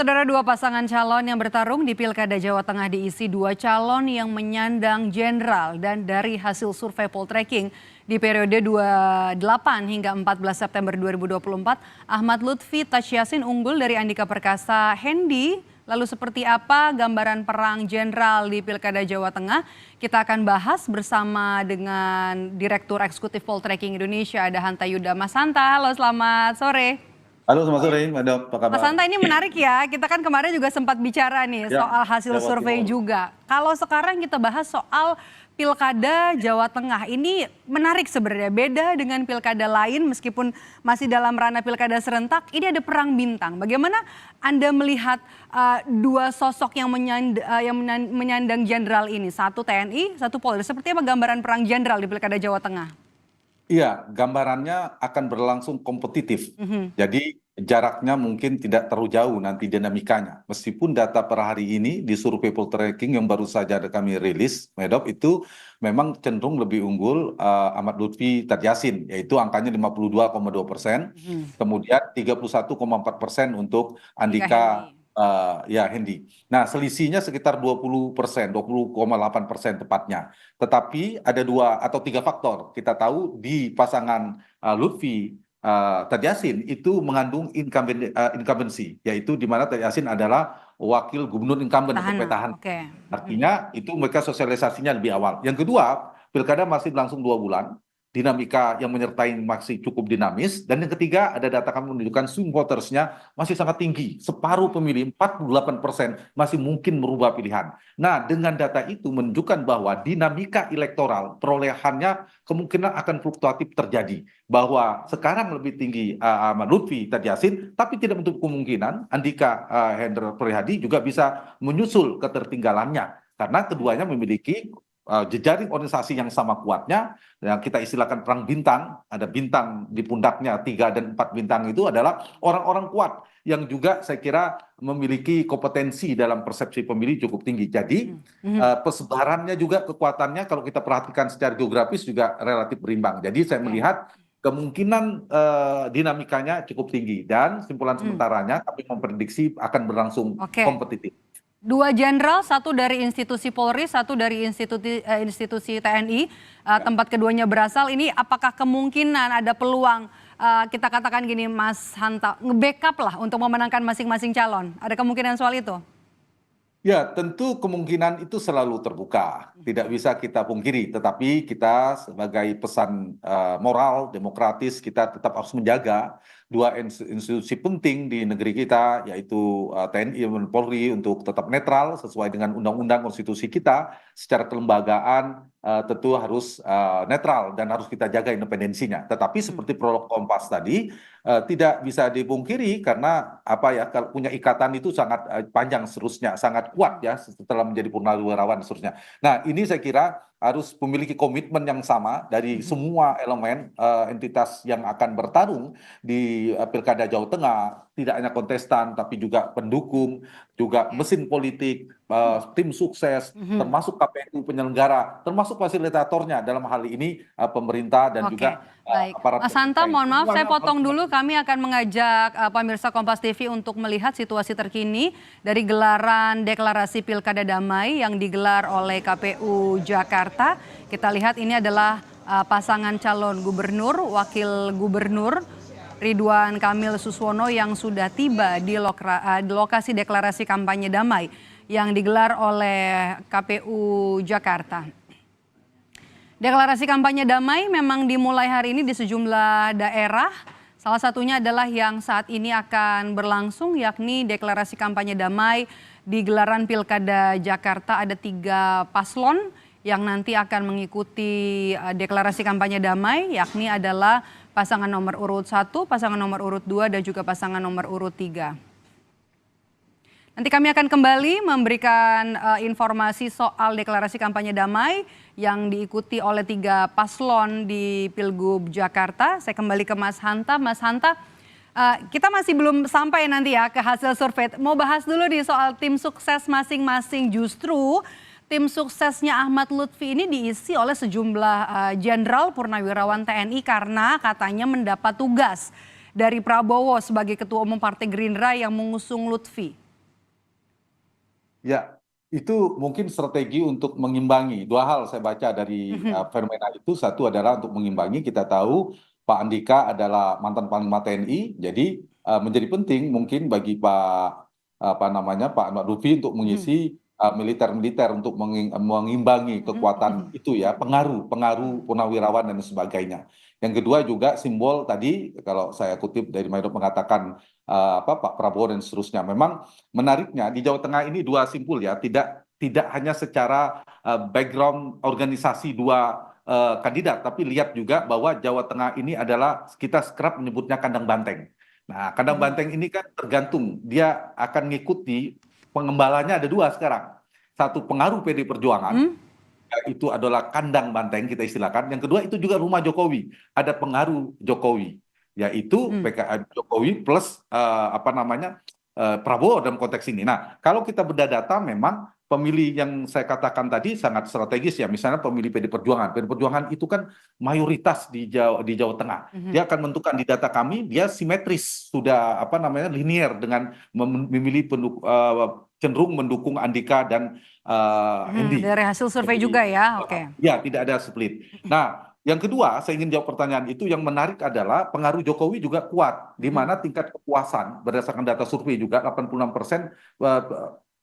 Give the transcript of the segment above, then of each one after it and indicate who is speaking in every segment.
Speaker 1: Saudara, dua pasangan calon yang bertarung di Pilkada Jawa Tengah diisi dua calon yang menyandang jenderal, dan dari hasil survei Poltreking di periode 28 hingga 14 September 2024, Ahmad Lutfi Tachiasin unggul dari Andika Perkasa Hendy. Lalu seperti apa gambaran perang jenderal di Pilkada Jawa Tengah? Kita akan bahas bersama dengan Direktur Eksekutif Poltreking Indonesia, ada Hanta Yuda. Mas Hanta, halo, selamat sore.
Speaker 2: Halo, selamat sore, Madam. Apa
Speaker 1: Mas
Speaker 2: kabar?
Speaker 1: Hanta, ini menarik ya, kita kan kemarin juga sempat bicara nih
Speaker 2: Ya,
Speaker 1: soal hasil
Speaker 2: Jawa
Speaker 1: survei
Speaker 2: Timur.
Speaker 1: juga. Kalau sekarang kita bahas soal Pilkada Jawa Tengah, ini menarik sebenarnya, beda dengan pilkada lain meskipun masih dalam ranah pilkada serentak, ini ada perang bintang. Bagaimana Anda melihat dua sosok yang menyandang jenderal ini, satu TNI, satu Polri, seperti apa gambaran perang jenderal di Pilkada Jawa Tengah?
Speaker 2: Iya, gambarannya akan berlangsung kompetitif. Jadi jaraknya mungkin tidak terlalu jauh nanti dinamikanya. Meskipun data per hari ini di survei Poltreking yang baru saja kami rilis, Medop, itu memang cenderung lebih unggul Ahmad Lutfi Tachiasin, yaitu angkanya 52,2%. Kemudian 31,4% untuk
Speaker 1: Andika
Speaker 2: Andika
Speaker 1: Hendy.
Speaker 2: Hendy. Nah, selisihnya sekitar 20%, 20,8% tepatnya. Tetapi ada dua atau tiga faktor. Kita tahu di pasangan Lutfi Tachiasin itu mengandung incumbency, yaitu di mana Tachiasin adalah wakil gubernur incumbent atau
Speaker 1: Petahana,
Speaker 2: petahana.
Speaker 1: oke.
Speaker 2: Artinya itu mereka sosialisasinya lebih awal. Yang kedua, pilkada masih berlangsung 2 bulan, dinamika yang menyertai masih cukup dinamis. Dan yang ketiga, ada data kami menunjukkan swing votersnya masih sangat tinggi. Separuh pemilih, 48% masih mungkin merubah pilihan. Nah, dengan data itu menunjukkan bahwa dinamika elektoral perolehannya kemungkinan akan fluktuatif terjadi. Bahwa sekarang lebih tinggi Ahmad Lutfi Tachiasin, tapi tidak menutup kemungkinan Andika Hendra Prihadi juga bisa menyusul ketertinggalannya. Karena keduanya memiliki jejaring organisasi yang sama kuatnya, yang kita istilahkan perang bintang. Ada bintang di pundaknya, 3 dan 4 bintang itu adalah orang-orang kuat yang juga saya kira memiliki kompetensi dalam persepsi pemilih cukup tinggi. Jadi persebarannya juga kekuatannya kalau kita perhatikan secara geografis juga relatif berimbang. Jadi saya
Speaker 1: Oke.
Speaker 2: melihat kemungkinan dinamikanya cukup tinggi, dan simpulan sementaranya kami memprediksi akan berlangsung
Speaker 1: Oke.
Speaker 2: kompetitif.
Speaker 1: Dua jenderal, satu dari institusi Polri, satu dari institusi TNI, tempat keduanya berasal. Ini apakah kemungkinan ada peluang, kita katakan gini Mas Hanta, nge-backup lah untuk memenangkan masing-masing calon? Ada kemungkinan soal itu?
Speaker 2: Ya, tentu kemungkinan itu selalu terbuka, tidak bisa kita pungkiri. Tetapi kita sebagai pesan moral, demokratis, kita tetap harus menjaga dua institusi penting di negeri kita, yaitu TNI dan Polri, untuk tetap netral sesuai dengan undang-undang konstitusi kita. Secara kelembagaan tentu harus netral dan harus kita jaga independensinya. Tetapi seperti prolog Kompas tadi, tidak bisa dipungkiri karena apa ya, kalau punya ikatan itu sangat panjang seterusnya, sangat kuat ya setelah menjadi purnawirawan seterusnya. Nah, ini saya kira harus memiliki komitmen yang sama dari semua elemen entitas yang akan bertarung di Pilkada Jawa Tengah, tidak hanya kontestan tapi juga pendukung, juga
Speaker 1: Oke.
Speaker 2: mesin politik, tim sukses, termasuk KPU penyelenggara, termasuk fasilitatornya dalam hal ini pemerintah dan
Speaker 1: Oke,
Speaker 2: juga
Speaker 1: baik.
Speaker 2: aparat
Speaker 1: Mas Hanta,
Speaker 2: pemerintah.
Speaker 1: mohon maaf saya
Speaker 2: Semuanya harus
Speaker 1: potong dulu. Kami akan mengajak pemirsa Kompas TV untuk melihat situasi terkini dari gelaran deklarasi Pilkada Damai yang digelar oleh KPU Jakarta. Kita lihat ini adalah pasangan calon gubernur, wakil gubernur Ridwan Kamil Suswono yang sudah tiba di lokasi deklarasi kampanye damai yang digelar oleh KPU Jakarta. Deklarasi kampanye damai memang dimulai hari ini di sejumlah daerah. Salah satunya adalah yang saat ini akan berlangsung, yakni deklarasi kampanye damai di gelaran Pilkada Jakarta. Ada 3 paslon yang nanti akan mengikuti deklarasi kampanye damai, yakni adalah pasangan nomor urut 1, pasangan nomor urut 2, dan juga pasangan nomor urut 3. Nanti kami akan kembali memberikan informasi soal deklarasi kampanye damai yang diikuti oleh 3 paslon di Pilgub Jakarta. Saya kembali ke Mas Hanta. Mas Hanta, kita masih belum sampai nanti ya ke hasil survei. Mau bahas dulu nih soal tim sukses masing-masing. Justru tim suksesnya Ahmad Lutfi ini diisi oleh sejumlah jenderal purnawirawan TNI karena katanya mendapat tugas dari Prabowo sebagai Ketua Umum Partai Gerindra yang mengusung Lutfi.
Speaker 2: Ya, itu mungkin strategi untuk mengimbangi. Dua hal saya baca dari
Speaker 1: Mhm,
Speaker 2: fenomena itu. Satu adalah untuk mengimbangi. Kita tahu Pak Andika adalah mantan Panglima TNI, jadi menjadi penting mungkin bagi Pak Ahmad Lutfi untuk
Speaker 1: mhm,
Speaker 2: mengisi militer-militer untuk mengimbangi
Speaker 1: mhm,
Speaker 2: kekuatan
Speaker 1: mhm,
Speaker 2: itu ya, pengaruh purnawirawan dan sebagainya. Yang kedua juga simbol tadi kalau saya kutip dari Maidop mengatakan Pak Prabowo dan seterusnya. Memang menariknya di Jawa Tengah ini dua simpul ya, tidak hanya secara background organisasi dua kandidat, tapi lihat juga bahwa Jawa Tengah ini adalah kita kerap menyebutnya kandang banteng. Nah, kandang
Speaker 1: mhm,
Speaker 2: banteng ini kan tergantung dia akan mengikuti pengembalanya ada dua sekarang. Satu pengaruh PD Perjuangan,
Speaker 1: mhm,
Speaker 2: itu adalah kandang banteng kita istilahkan. Yang kedua itu juga rumah Jokowi, ada pengaruh Jokowi, yaitu
Speaker 1: mhm.
Speaker 2: PKB Jokowi plus Prabowo dalam konteks ini. Nah, kalau kita beda data memang pemilih yang saya katakan tadi sangat strategis ya. Misalnya pemilih PD Perjuangan. PD Perjuangan itu kan mayoritas di Jawa Tengah.
Speaker 1: Mhm.
Speaker 2: Dia akan menentukan di data kami dia simetris sudah linier dengan memilih cenderung mendukung Andika dan Hendi.
Speaker 1: Dari hasil survei
Speaker 2: Jadi,
Speaker 1: juga ya, oke.
Speaker 2: ya tidak ada split. Nah, yang kedua, saya ingin jawab pertanyaan itu. Yang menarik adalah pengaruh Jokowi juga kuat, di
Speaker 1: Mhm,
Speaker 2: mana tingkat kepuasan berdasarkan data survei juga 86% eh,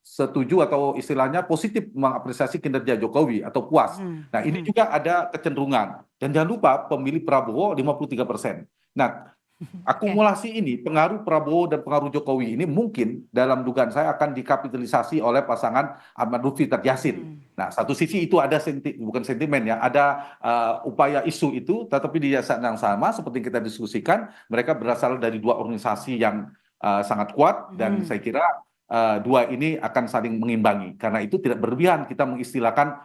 Speaker 2: setuju atau istilahnya positif mengapresiasi kinerja Jokowi atau puas.
Speaker 1: mhm,
Speaker 2: Nah, ini
Speaker 1: mhm.
Speaker 2: juga ada kecenderungan. Dan jangan lupa pemilih Prabowo 53%. Nah,
Speaker 1: Oke.
Speaker 2: akumulasi ini, pengaruh Prabowo dan pengaruh Jokowi ini mungkin dalam dugaan saya akan dikapitalisasi oleh pasangan Ahmad Lutfi dan Yasin.
Speaker 1: Mhm,
Speaker 2: Nah, satu sisi itu ada bukan sentimen ya, ada upaya isu itu, tetapi di saat yang sama seperti yang kita diskusikan, mereka berasal dari dua organisasi yang sangat kuat dan
Speaker 1: mhm.
Speaker 2: saya kira dua ini akan saling mengimbangi. Karena itu tidak berlebihan kita mengistilahkan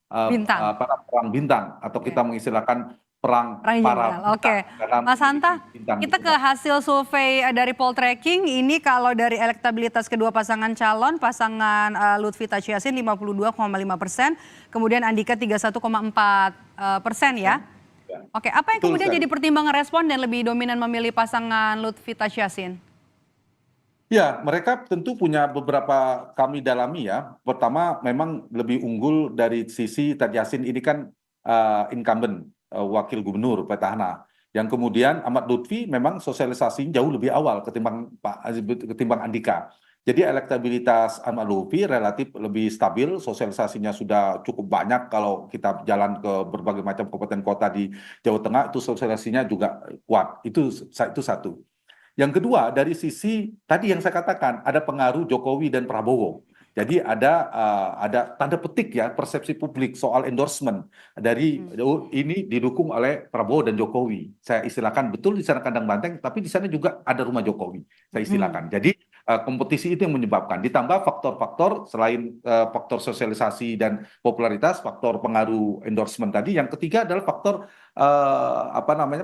Speaker 1: Bintang,
Speaker 2: perang bintang atau kita
Speaker 1: oke.
Speaker 2: mengistilahkan perang
Speaker 1: Perang
Speaker 2: para
Speaker 1: jenderal, oke.
Speaker 2: bintang dalam
Speaker 1: Mas Hanta,
Speaker 2: memiliki bintang
Speaker 1: kita
Speaker 2: gitu
Speaker 1: ke
Speaker 2: Mbak.
Speaker 1: hasil survei dari Poltreking. Ini kalau dari elektabilitas kedua pasangan calon, pasangan Lutfi Tachiasin 52,5%, kemudian Andika 31,4% ya.
Speaker 2: Ya,
Speaker 1: Oke, apa yang
Speaker 2: betul
Speaker 1: kemudian
Speaker 2: sekali.
Speaker 1: jadi pertimbangan responden lebih dominan memilih pasangan Lutfi Tachiasin?
Speaker 2: Ya, mereka tentu punya beberapa kami dalami ya. Pertama, memang lebih unggul dari sisi Tad Yassin ini kan incumbent wakil gubernur petahana. Yang kemudian Ahmad Lutfi memang sosialisasinya jauh lebih awal ketimbang Andika. Jadi elektabilitas Ahmad Lutfi relatif lebih stabil, sosialisasinya sudah cukup banyak kalau kita jalan ke berbagai macam kabupaten kota di Jawa Tengah itu sosialisasinya juga kuat. Itu satu. Yang kedua, dari sisi tadi yang saya katakan, ada pengaruh Jokowi dan Prabowo. Jadi ada tanda petik ya persepsi publik soal endorsement dari
Speaker 1: Mhm,
Speaker 2: ini didukung oleh Prabowo dan Jokowi. Saya istilahkan betul di sana kandang banteng, tapi di sana juga ada rumah Jokowi. Saya
Speaker 1: mhm,
Speaker 2: istilahkan. Jadi kompetisi itu yang menyebabkan. Ditambah faktor-faktor selain faktor sosialisasi dan popularitas, faktor pengaruh endorsement tadi. Yang ketiga adalah faktor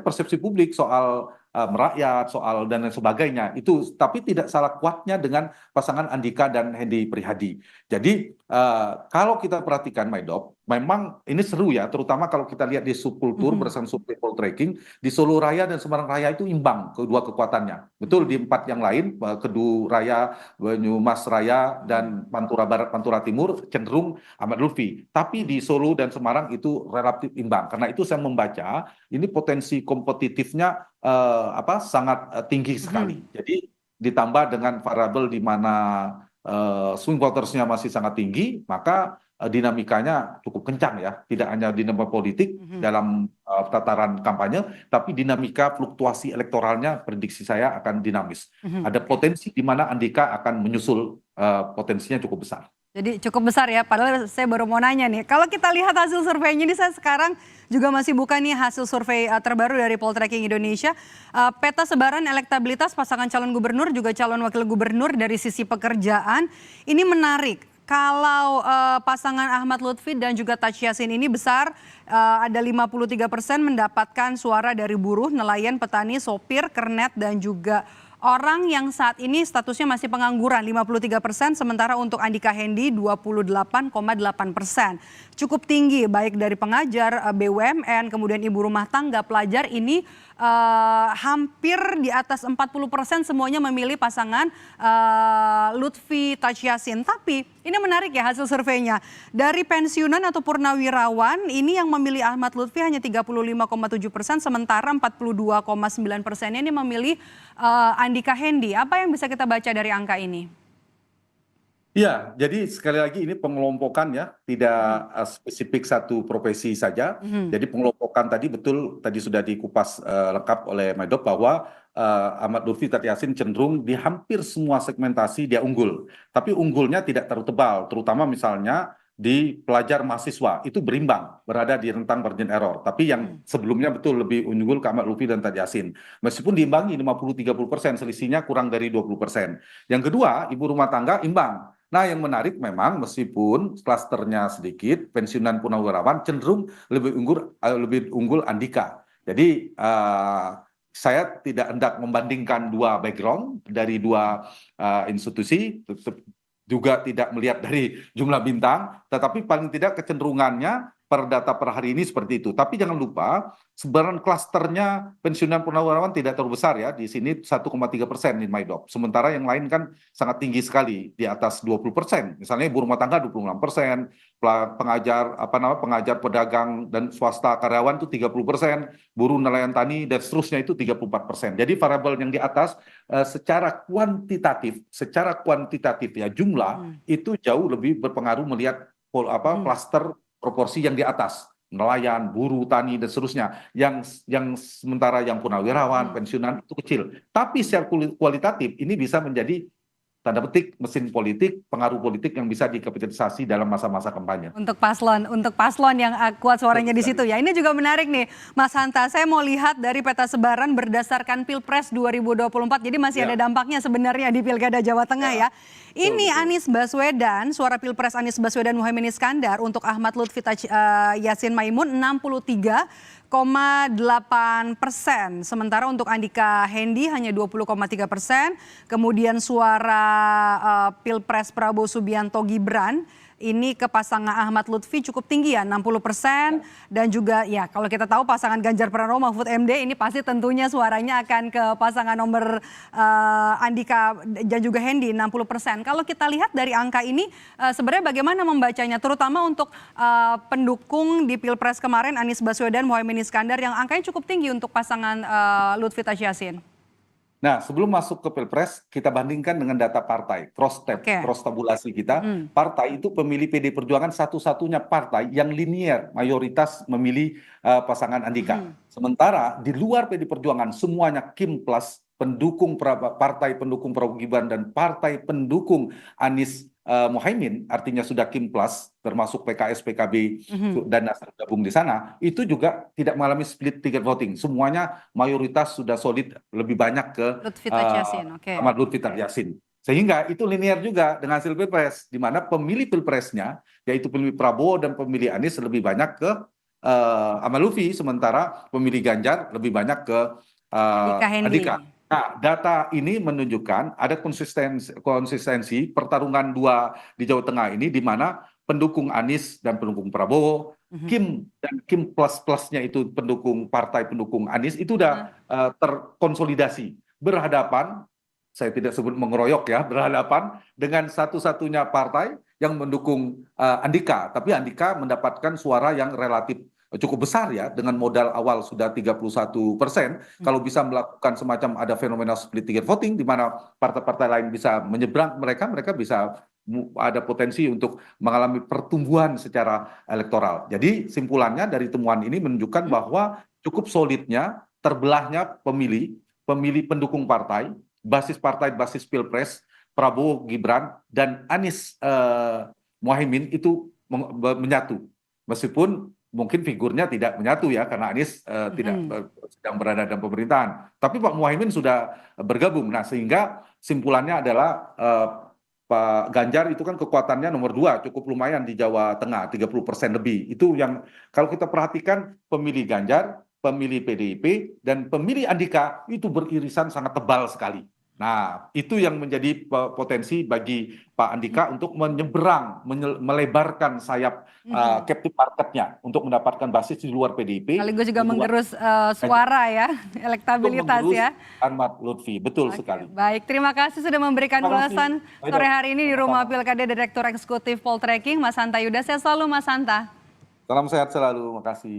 Speaker 2: persepsi publik soal merakyat, soal dan lain sebagainya. Itu tapi tidak salah kuatnya dengan pasangan Andika dan Hendy Prihadi. Jadi kalau kita perhatikan Maidop, memang ini seru ya, terutama kalau kita lihat di subkultur
Speaker 1: mhm,
Speaker 2: berdasarkan survei poltreking di Solo Raya dan Semarang Raya itu imbang kedua kekuatannya. Betul di
Speaker 1: mhm,
Speaker 2: empat yang lain, Kedu Raya, Banyumas Raya
Speaker 1: mhm,
Speaker 2: dan Pantura Barat, Pantura Timur cenderung Ahmad Lutfi. Tapi di
Speaker 1: mhm,
Speaker 2: Solo dan Semarang itu relatif imbang. Karena itu saya membaca ini potensi kompetitifnya sangat tinggi sekali.
Speaker 1: mhm.
Speaker 2: Jadi ditambah dengan variabel di mana swing votersnya masih sangat tinggi, maka dinamikanya cukup kencang ya. Tidak hanya dinamika politik
Speaker 1: Mhm,
Speaker 2: dalam tataran kampanye, tapi dinamika fluktuasi elektoralnya prediksi saya akan dinamis.
Speaker 1: mhm,
Speaker 2: Ada
Speaker 1: oke.
Speaker 2: potensi di mana Andika akan menyusul potensinya cukup besar.
Speaker 1: Jadi cukup besar ya, padahal saya baru mau nanya nih. Kalau kita lihat hasil surveinya ini, saya sekarang juga masih buka nih hasil survei terbaru dari Poltreking Indonesia. Peta sebaran elektabilitas pasangan calon gubernur juga calon wakil gubernur dari sisi pekerjaan. Ini menarik. Kalau pasangan Ahmad Lutfi dan juga Taj Yassin ini besar, ada 53% mendapatkan suara dari buruh, nelayan, petani, sopir, kernet, dan juga orang yang saat ini statusnya masih pengangguran 53%, sementara untuk Andika Hendi 28,8%. Cukup tinggi baik dari pengajar, BUMN, kemudian ibu rumah tangga, pelajar ini hampir di atas 40% semuanya memilih pasangan Lutfi Taj Yassin. Tapi ini menarik ya hasil surveinya. Dari pensiunan atau purnawirawan ini yang memilih Ahmad Lutfi hanya 35,7%, sementara 42,9%-nya ini memilih Andika Hendy. Apa yang bisa kita baca dari angka ini?
Speaker 2: Iya, jadi sekali lagi ini pengelompokan ya, tidak spesifik satu profesi saja. Jadi pengelompokan tadi betul tadi sudah dikupas lengkap oleh Medop bahwa Ahmad Lutfi Taj Yassin cenderung di hampir semua segmentasi dia unggul. Tapi unggulnya tidak terlalu tebal, terutama misalnya di pelajar mahasiswa itu berimbang, berada di rentang margin error. Tapi yang sebelumnya betul lebih unggul ke Ahmad Lutfi dan Taj Yassin. Meskipun diimbangi 50-30%, selisihnya kurang dari 20%. Yang kedua, ibu rumah tangga imbang. Nah, yang menarik memang meskipun klasternya sedikit, pensiunan purnawirawan cenderung lebih unggul Andika. Jadi saya tidak hendak membandingkan dua background dari dua institusi, juga tidak melihat dari jumlah bintang, tetapi paling tidak kecenderungannya per data per hari ini seperti itu. Tapi jangan lupa, sebaran klasternya pensiunan purnawirawan tidak terlalu besar ya. Di sini 1,3% in MyDop. Sementara yang lain kan sangat tinggi sekali, di atas 20%. Misalnya ibu rumah tangga 26%, pengajar pedagang dan swasta karyawan itu 30%, buruh nelayan tani dan seterusnya itu 34%. Jadi variabel yang di atas secara kuantitatif ya jumlah itu jauh lebih berpengaruh melihat klaster proporsi yang di atas, nelayan, buruh, tani dan seterusnya. Yang sementara yang purnawirawan, pensiunan itu kecil. Tapi secara kualitatif ini bisa menjadi tanda petik mesin politik, pengaruh politik yang bisa dikapitalisasi dalam masa-masa kampanye.
Speaker 1: Untuk paslon yang kuat suaranya di situ ya. Ini juga menarik nih, Mas Hanta. Saya mau lihat dari peta sebaran berdasarkan Pilpres 2024. Jadi masih ada dampaknya sebenarnya di Pilkada Jawa Tengah ya. Ini Anies Baswedan, suara Pilpres Anies Baswedan Muhaimin Iskandar untuk Ahmad Lutfi Taj Yassin Maimun 63,8%. Sementara untuk Andika Hendy hanya 20,3%. Kemudian suara Pilpres Prabowo Subianto Gibran ini ke pasangan Ahmad Lutfi cukup tinggi ya, 60%. Dan juga ya kalau kita tahu pasangan Ganjar Pranowo Mahfud MD ini pasti tentunya suaranya akan ke pasangan nomor Andika dan juga Hendy 60%. Kalau kita lihat dari angka ini sebenarnya bagaimana membacanya, terutama untuk pendukung di Pilpres kemarin Anies Baswedan Muhaimin Iskandar yang angkanya cukup tinggi untuk pasangan Lutfi Taj Yassin.
Speaker 2: Nah, sebelum masuk ke Pilpres, kita bandingkan dengan data partai, cross tabulasi kita. Partai itu pemilih PD Perjuangan satu-satunya partai yang linier, mayoritas memilih pasangan Andika. Sementara di luar PD Perjuangan semuanya Kim plus, partai pendukung Prabowo Gibran dan partai pendukung Anies Muhaimin, artinya sudah Kim plus, termasuk PKS, PKB dan Nasdem gabung di sana, itu juga tidak mengalami split ticket voting. Semuanya mayoritas sudah solid lebih banyak ke Ahmad Lutfi Taj Yassin. Sehingga itu linear juga dengan hasil Pilpres, di mana pemilih Pilpresnya, yaitu pemilih Prabowo dan pemilih Anies lebih banyak ke Ahmad Lutfi, sementara pemilih Ganjar lebih banyak ke Andika. Nah, data ini menunjukkan ada konsistensi pertarungan dua di Jawa Tengah ini, di mana pendukung Anies dan pendukung Prabowo, Kim dan Kim plus-plusnya itu pendukung partai pendukung Anies itu udah terkonsolidasi berhadapan, saya tidak sebut mengeroyok ya, berhadapan dengan satu-satunya partai yang mendukung Andika, tapi Andika mendapatkan suara yang relatif cukup besar ya, dengan modal awal sudah 31%. Kalau bisa melakukan semacam ada fenomena split ticket voting di mana partai-partai lain bisa menyeberang mereka bisa ada potensi untuk mengalami pertumbuhan secara elektoral. Jadi simpulannya dari temuan ini menunjukkan bahwa cukup solidnya terbelahnya pemilih pendukung partai, basis Pilpres, Prabowo Gibran dan Anies Muhaimin itu menyatu. Meskipun mungkin figurnya tidak menyatu ya, karena Anies tidak sedang berada dalam pemerintahan. Tapi Pak Muhaimin sudah bergabung. Nah, sehingga simpulannya adalah Pak Ganjar itu kan kekuatannya nomor 2, cukup lumayan di Jawa Tengah, 30% lebih. Itu yang kalau kita perhatikan pemilih Ganjar, pemilih PDIP, dan pemilih Andika itu beririsan sangat tebal sekali. Nah, itu yang menjadi potensi bagi Pak Andika untuk menyeberang, melebarkan sayap captive marketnya untuk mendapatkan basis di luar PDIP.
Speaker 1: Sekaligus juga
Speaker 2: di luar
Speaker 1: menggerus suara ya,
Speaker 2: untuk
Speaker 1: elektabilitas
Speaker 2: menggerus
Speaker 1: ya.
Speaker 2: Ahmad Lutfi. Betul
Speaker 1: Oke,
Speaker 2: sekali.
Speaker 1: baik. Terima kasih sudah memberikan
Speaker 2: Terima kasih.
Speaker 1: ulasan sore hari ini di Rumah
Speaker 2: Sama-sama.
Speaker 1: Pilkada Direktur Eksekutif Poltreking, Mas Hanta Yuda. Saya selalu Mas Hanta.
Speaker 2: Salam sehat selalu. Makasih.